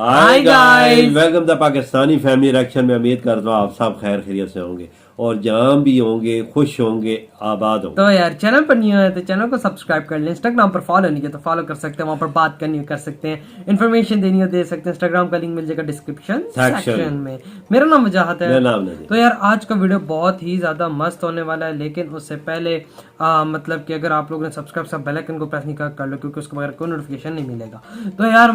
Hi guys, welcome the Pakistani family reaction में। उम्मीद करता हूँ आप सब खैर खैरियत से होंगे और जहाँ भी होंगे खुश होंगे, आबाद होंगे। तो यार चैनल पर नहीं है तो चैनल को सब्सक्राइब कर लें। इंस्टाग्राम पर फॉलो नहीं किया तो फॉलो कर सकते हैं, वहाँ पर बात करनी हो कर सकते हैं, इन्फॉर्मेशन देनी हो दे सकते हैं। इंस्टाग्राम का लिंक मिल जाएगा डिस्क्रिप्शन सेक्शन में। मेरा नाम वजाहत है। मेरा नाम नहीं। तो यार आज का वीडियो बहुत ही ज्यादा मस्त होने वाला है, लेकिन उससे पहले मतलब कि अगर आप लोगों ने सब्सक्राइब सब बेल आइकन को प्रेस नहीं कर लो, क्योंकि उसके बगैर कोई नोटिफिकेशन नहीं मिलेगा। तो यार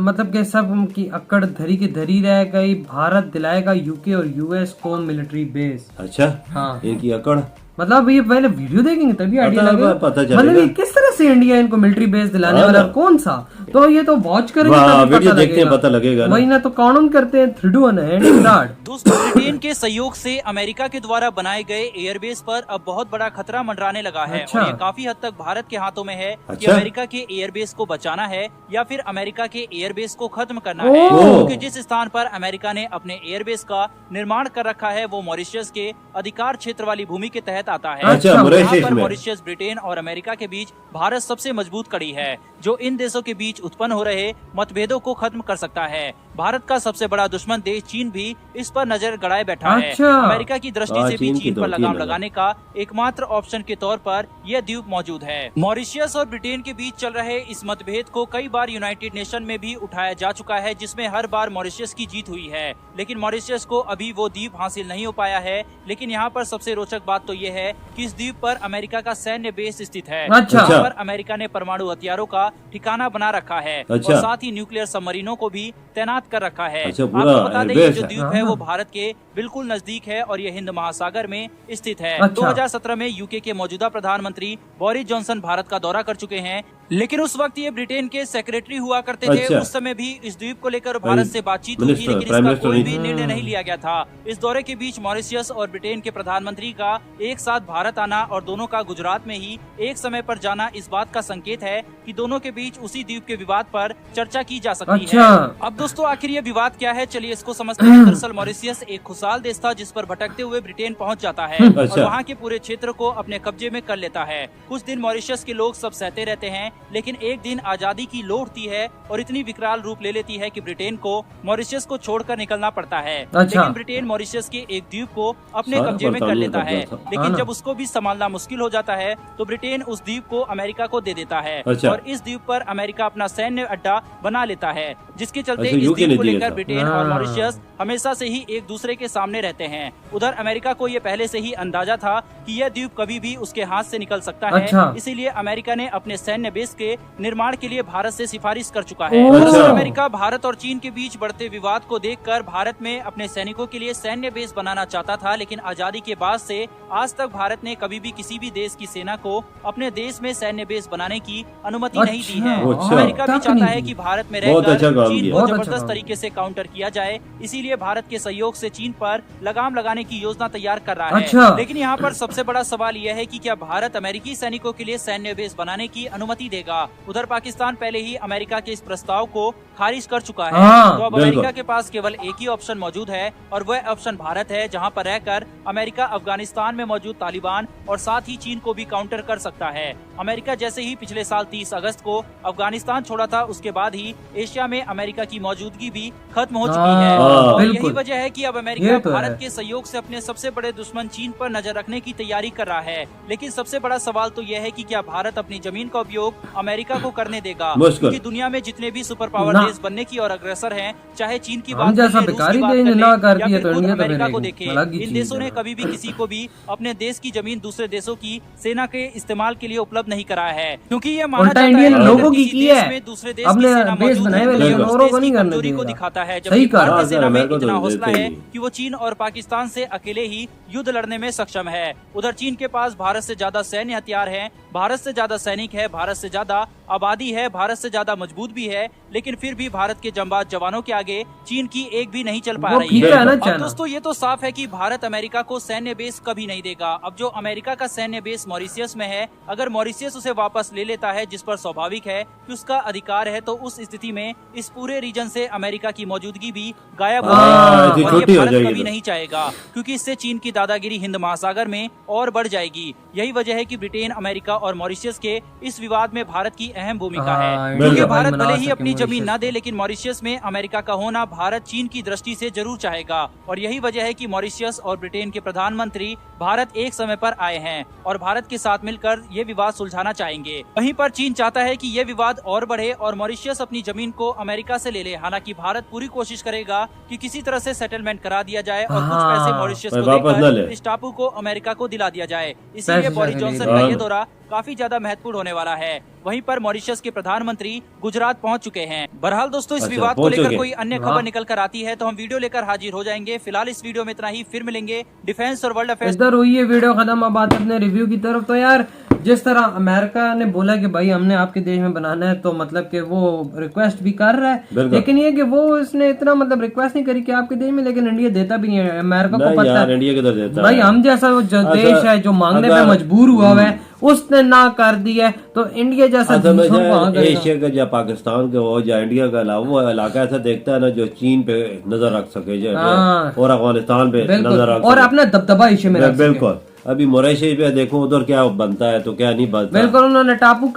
मतलब कि सब की अक्कड़ धरी की धरी रह गई। भारत दिलाएगा यूके और यूएस को मिलिट्री बेस। अच्छा, हाँ, इनकी अकड़ मतलब ये पहले वीडियो देखेंगे तभी आइडिया लगेगा, पता चलेगा। मतलब ये किस तरह से इंडिया इनको मिलिट्री बेस दिलाने वाला है, कौन सा। तो ये तो वॉच करेंगे तभी वीडियो देखते हैं पता लगेगा वही ना। तो काउंट करते हैं 3 2 1 एंड स्टार्ट। दोस्तों, ब्रिटेन के सहयोग से अमेरिका के द्वारा बनाए गए एयरबेस पर अब बहुत बड़ा खतरा मंडराने लगा है। अच्छा। और ये काफी हद तक भारत के हाथों में है कि अच्छा। अमेरिका के एयरबेस को बचाना है या फिर अमेरिका के एयरबेस को खत्म करना है। ओह। क्योंकि जिस स्थान पर अमेरिका ने अपने एयरबेस का निर्माण कर रखा है वो मॉरिशस के अधिकार क्षेत्र वाली भूमि के तहत आता है। अच्छा, यहाँ मॉरिशस पर में। मॉरिशस, ब्रिटेन और अमेरिका के बीच भारत सबसे मजबूत कड़ी है जो इन देशों के बीच उत्पन्न हो रहे मतभेदों को खत्म कर सकता है। भारत का सबसे बड़ा दुश्मन देश चीन भी इस पर नजर गड़ाए बैठा है। अच्छा। अमेरिका की दृष्टि से भी चीन पर लगाम लगा। लगाने का एकमात्र ऑप्शन के तौर पर यह द्वीप मौजूद है। मॉरिशस और ब्रिटेन के बीच चल रहे इस मतभेद को कई बार यूनाइटेड नेशन में भी उठाया जा चुका है, जिसमें हर बार मॉरिशस की जीत हुई है। लेकिन मॉरिशस को अभी वो द्वीप हासिल नहीं हो पाया है। लेकिन यहाँ पर सबसे रोचक बात तो ये है कि इस द्वीप पर अमेरिका का सैन्य बेस स्थित है। अच्छा। यहाँ पर अमेरिका ने परमाणु हथियारों का ठिकाना बना रखा है। अच्छा। और साथ ही न्यूक्लियर सबमरीनों को भी तैनात कर रखा है। अच्छा, पूरा आपको बता दें ये एयरबेस जो है। द्वीप है वो भारत के बिल्कुल नजदीक है और ये हिंद महासागर में स्थित है। अच्छा। 2017 में यूके के मौजूदा प्रधानमंत्री बोरिस जॉनसन भारत का दौरा कर चुके हैं, लेकिन उस वक्त ये ब्रिटेन के सेक्रेटरी हुआ करते थे। अच्छा। उस समय भी इस द्वीप को लेकर भारत से बातचीत हुई थी, मिनिस्टर, लेकिन प्राइम इसका मिनिस्टर कोई नहीं भी निर्णय नहीं लिया गया था। इस दौरे के बीच मॉरिशस और ब्रिटेन के प्रधानमंत्री का एक साथ भारत आना और दोनों का गुजरात में ही एक समय पर जाना इस बात का संकेत है कि दोनों के बीच उसी द्वीप के विवाद पर चर्चा की जा सकती अच्छा। है। अब दोस्तों, आखिर ये विवाद क्या है, चलिए इसको समझते हैं। दरअसल मॉरिशस एक खुशहाल देश था जिस पर भटकते हुए ब्रिटेन पहुंच जाता है और अच्छा। वहां के पूरे क्षेत्र को अपने कब्जे में कर लेता है। कुछ दिन मॉरिशस के लोग सब सहते रहते हैं, लेकिन एक दिन आजादी की लोहर उठती है और इतनी विकराल रूप ले लेती है कि ब्रिटेन को मॉरिशस को छोड़कर निकलना पड़ता है। अच्छा। लेकिन ब्रिटेन मॉरिशस के एक द्वीप को अपने सारा कब्जे में कर लेता है। कब्जा था। लेकिन जब उसको भी संभालना मुश्किल हो जाता है तो ब्रिटेन उस द्वीप को अमेरिका को दे देता है। अच्छा। और इस द्वीप पर अमेरिका अपना सैन्य अड्डा बना लेता है, जिसके चलते अच्छा, इस यूके द्वीप ने को दिया लेकर था। ब्रिटेन और हाँ। मॉरिशस हमेशा से ही एक दूसरे के सामने रहते हैं। उधर अमेरिका को ये पहले से ही अंदाजा था कि यह द्वीप कभी भी उसके हाथ से निकल सकता है। अच्छा। इसीलिए अमेरिका ने अपने सैन्य बेस के निर्माण के लिए भारत से सिफारिश कर चुका है। ओह। दरअसल अमेरिका भारत और चीन के बीच बढ़ते विवाद को देखकर भारत में अपने सैनिकों के लिए सैन्य बेस बनाना चाहता था, लेकिन आजादी के बाद से आज तक भारत ने कभी भी किसी भी देश की सेना को अपने देश में सैन्य बेस बनाने की अनुमति नहीं दी है। अच्छा। अमेरिका भी तक चाहता नहीं है दी। कि भारत में बहुत रहकर अच्छा काम चीन किया। को बहुत अच्छा जबरदस्त काम तरीके से काउंटर किया जाए, इसीलिए भारत के सहयोग से चीन पर लगाम लगाने की योजना तैयार कर रहा अच्छा। है। लेकिन यहाँ पर सबसे बड़ा सवाल यह है कि क्या भारत अमेरिकी सैनिकों के लिए सैन्य बेस बनाने की अनुमति देगा। उधर पाकिस्तान पहले ही अमेरिका के इस प्रस्ताव को खारिज कर चुका है। हाँ, तो अब बिल्कुल। अमेरिका के पास केवल एक ही ऑप्शन मौजूद है और वह ऑप्शन भारत है, जहां पर रहकर अमेरिका अफगानिस्तान में मौजूद तालिबान और साथ ही चीन को भी काउंटर कर सकता है। अमेरिका जैसे ही पिछले साल 30 अगस्त को अफगानिस्तान छोड़ा था, उसके बाद ही एशिया में अमेरिका की मौजूदगी भी खत्म हो चुकी है। हाँ, और यही बिल्कुल। वजह है कि अब ये अमेरिका तो भारत है। के सहयोग से अपने सबसे बड़े दुश्मन चीन पर नजर रखने की तैयारी कर रहा है। लेकिन सबसे बड़ा सवाल तो यह है कि क्या भारत अपनी जमीन का उपयोग अमेरिका को करने देगा, मुश्किल। क्योंकि दुनिया में जितने भी सुपर पावर ना। देश बनने की और अग्रसर हैं, चाहे चीन की हम बात जैसा कर लें, रूस बेकारी की बात देश कर लें, ना कर या दिया फिर तो खुद इंडिया तो अमेरिका फिर को एक देखें, अलग ही इन चीज देशों ने है। कभी भी किसी को भी अपने देश की जमीन दूसरे देशों की सेना के इस्तेमाल के लिए उपलब्ध नहीं कराया है, क्योंकि ये माना उल्टा जाता है इंडियन कि लोगों अगर की किसी की देश है। में दूसरे देश अपने की सेना बेस मौजूद बनाए है हुए तो ये लेकिन उस औरों देश को की नहीं करने कमजोरी को देगा। दिखाता है। सही जबकि कहा। भारतीय सेना में अमेरिका तो इतना हौसला देते है ही। कि वो चीन और पाकिस्तान से अकेले ही युद्ध लड़ने में सक्षम है। उधर चीन के पास भारत से ज्यादा सैन्य हथियार हैं, भारत से ज्यादा सैनिक है, भारत से ज्यादा आबादी है, भारत से ज्यादा मजबूत भी है, लेकिन फिर भी भारत के जंबाज जवानों के आगे चीन की एक भी नहीं चल पा वो रही ठीक है। है ना अब चाइना। दोस्तों, ये तो साफ है कि भारत अमेरिका को सैन्य बेस कभी नहीं देगा। अब जो अमेरिका का सैन्य बेस मॉरिशस में है, अगर मॉरिशस उसे वापस ले लेता है, जिस पर स्वाभाविक है कि उसका अधिकार है, तो उस स्थिति में इस पूरे रीजन से अमेरिका की मौजूदगी भी गायब हो जाएगी और छुट्टी ये हो भारत जाएगी कभी तो। नहीं चाहेगा, क्योंकि इससे चीन की दादागिरी हिंद महासागर में और बढ़ जाएगी। यही वजह है कि ब्रिटेन, अमेरिका और मॉरिशस के इस विवाद में भारत की अहम भूमिका हाँ, है, इंडिया क्योंकि भाई भारत मना भले ही सके अपनी जमीन मॉरिशस न को। दे, लेकिन मॉरिशस में अमेरिका का होना भारत चीन की दृष्टि से जरूर चाहेगा। और यही वजह है कि मॉरिशस और ब्रिटेन के प्रधानमंत्री भारत एक समय पर आए हैं और भारत के साथ मिलकर ये विवाद सुलझाना चाहेंगे। वहीं पर चीन चाहता है कि ये विवाद और बढ़े और मॉरिशस अपनी जमीन को अमेरिका से ले ले। हालांकि भारत पूरी कोशिश करेगा कि किसी तरह से सेटलमेंट करा दिया जाए और कुछ हाँ, पैसे मॉरिशस पर को वापस न ले। देकर इस टापू को अमेरिका को दिला दिया जाए। इसीलिए पैसे बोरिस से जॉनसन खरीदे। का ये हाँ। दौरा काफी ज्यादा महत्वपूर्ण होने वाला है। वहीं पर मॉरिशस के प्रधानमंत्री गुजरात पहुंच चुके हैं। बहरहाल दोस्तों, इस अच्छा, विवाद को पहुंच लेकर चुके। कोई अन्य हाँ। खबर निकल कर आती है तो हम वीडियो लेकर हाजिर हो जाएंगे। फिलहाल इस वीडियो में इतना ही, फिर मिलेंगे डिफेंस और वर्ल्ड अफेयर्स। इधर हुई है वीडियो खत्म। अब आते अपने रिव्यू की तरफ। तो यार जिस तरह अमेरिका ने बोला कि भाई हमने आपके देश में बनाना है, तो मतलब कि वो रिक्वेस्ट भी कर रहा है, बिल्कुल। लेकिन ये कि वो इसने इतना मतलब रिक्वेस्ट नहीं करी कि आपके देश में, लेकिन इंडिया देता भी नहीं है। अमेरिका को नहीं पता यार, है इंडिया किधर देता भाई है। हम जैसा वो जो अच्छा, देश है जो मांगने पे अगर- मजबूर हुआ हुआ है, उसने ना कर दिया है, तो इंडिया जैसा असल में दूसरों को कहाँ जो करेगा? एशिया का या पाकिस्तान का हो या इंडिया का अलावा वो इलाका ऐसा देखता है ना जो चीन पे नजर रख सके जो हाँ। और अफगानिस्तान पे बिल्कुल, नजर रख और सके। अपना दबदबा एशिया में रख सके। बिल्कुल। अभी मॉरिशस पे देखो उधर क्या बनता है तो क्या नहीं बनता। बिल्कुल, उन्होंने टापू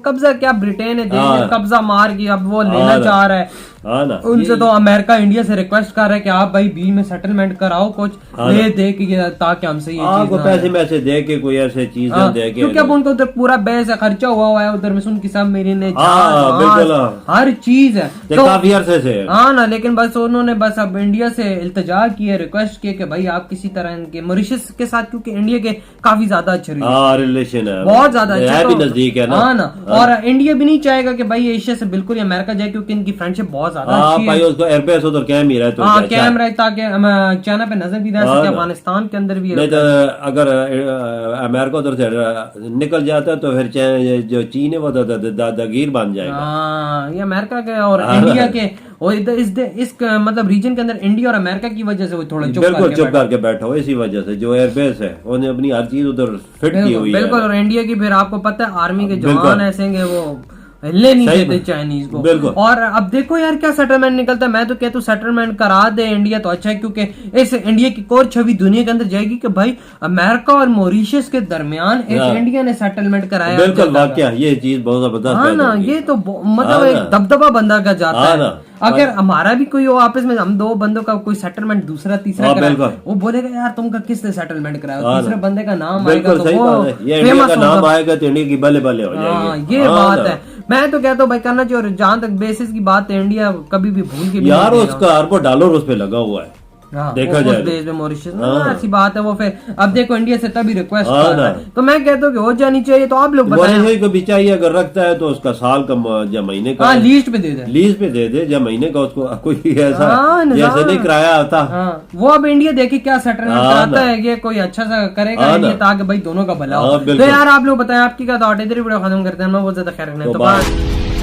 कब्जा क्या ब्रिटेन है देश हाँ। ने कब्जा मार के अब वो लेना हाँ ना। चाह रहा है। हाँ ना, उनसे तो अमेरिका इंडिया से रिक्वेस्ट कर रहा है कि आप भाई बीच में सेटलमेंट कराओ कुछ हाँ दे दे के, ताकि हमसे ये चीज आपको ना पैसे आए। मैसे दे के कोई ऐसे चीजें हाँ, दे के क्योंकि अब उनको उधर पूरा बेस है, खर्चा हुआ है उधर में, उनकी सब मेरी ने हाँ, बिल्कुल, हाँ। हर चीज है ये तो काफी अरसे से है। हाँ ना, लेकिन बस उन्होंने बस अब इंडिया से इल्तिजा की है, रिक्वेस्ट की है कि भाई आप किसी तरह इनके मॉरिशस के साथ, क्योंकि इंडिया के काफी ज्यादा अच्छे रिलेशन हाँ, रिलेशन है बहुत ज्यादा अच्छे, है भी तो- नजदीक है ना। हाँ ना, और इंडिया भी नहीं चाहेगा कि भाई एशिया से बिल्कुल ही अमेरिका जाए, क्योंकि इनकी फ्रेंडशिप बहुत ज्यादा हाँ अच्छी भाई, है। उसको एयरबेस उधर कैम ही रहे तो हाँ अच्छा। कैम रहे ताकि चाइना पे नजर भी रह हाँ सके, ना। अफगानिस्तान के अंदर भी नहीं तो अगर अमेरिका उधर से निकल जाता है तो फिर जो चीन है वो दादागीर बन जाएगा। हाँ, ये अमेरिका के और हाँ। इंडिया के और इधर इस मतलब रीजन के अंदर इंडिया और अमेरिका की वजह से वो थोड़ा चुप बिल्कुल करके चुप बैठा। करके बैठा हो, इसी वजह से जो एयरबेस है उन्हें अपनी हर चीज उधर फिट की बिल्कुल हुई बिल्कुल, है। और इंडिया की फिर आपको पता है आर्मी के बिल्कुल। जवान ऐसे हैं वो हिले नहीं सही देते बात। चाइनीज को। बिल्कुल। और अब देखो यार क्या सेटलमेंट निकलता है। मैं तो कहता हूँ सेटलमेंट करा दे इंडिया तो अच्छा है, क्योंकि इस इंडिया की और छवि दुनिया के अंदर जाएगी कि भाई अमेरिका और मॉरिशस के दरमियान एक हाँ। इंडिया ने सेटलमेंट कराया। बिल्कुल वाकया ये चीज बहुत जबरदस्त हाँ है ना, इनकी। ये तो मतलब हाँ एक ना। दबदबा बंदा का जाता हाँ है। ना। अगर हमारा भी कोई हो आपस में, हम दो बंदों का कोई सेटलमेंट दूसरा तीसरा हाँ, कराए, बिल्कुल। वो बोलेगा यार तुमका किसने सेटलमेंट कराया, हाँ तीसरे ना। बंदे का नाम आएगा बिल्कुल तो सही वो बात है। ये इंडिया फेमस का नाम होगा। आएगा तो इंडिया की बल्ले बल्ले हो हाँ, जाएगी। ये हाँ बात ना। है। मैं तो कहता हूँ भाई करना चाहिए, और जहां तक बेसिस की बात है इंडिया कभी भी भूल के भी यार नहीं देगा। उसका अरबों डॉलर उस पे लगा हुआ है। हाँ, देखा उस जाए तो। देश में मॉरिशस में हाँ। ऐसी बात है। वो फिर अब देखो इंडिया से तभी रिक्वेस्ट हाँ कर रहा ना। है, तो मैं कहता हूँ कि हो जानी चाहिए। तो आप लोग बताएं। मॉरिशस को भी चाहिए, अगर रखता है तो उसका साल का या महीने का हाँ, लीस्ट पे दे दे। लीज पे दे दे या महीने का, उसको कोई ऐसा हाँ, निज़ाम। जैसे नहीं किराया आता। हाँ, वो अब इंडिया देखे क्या सेटलमेंट हाँ कराता ना। है, ये कोई अच्छा सा करेगा हाँ इंडिया, ना। ताकि भाई दोनों का भला हो। हाँ, तो बिल्कुल। यार आप लोग बताएं आपकी क्या थॉट है। इधर वीडियो खत्म करते हैं, मैं बहुत ज्यादा खैर रखना है। तो तो बाय। बाय।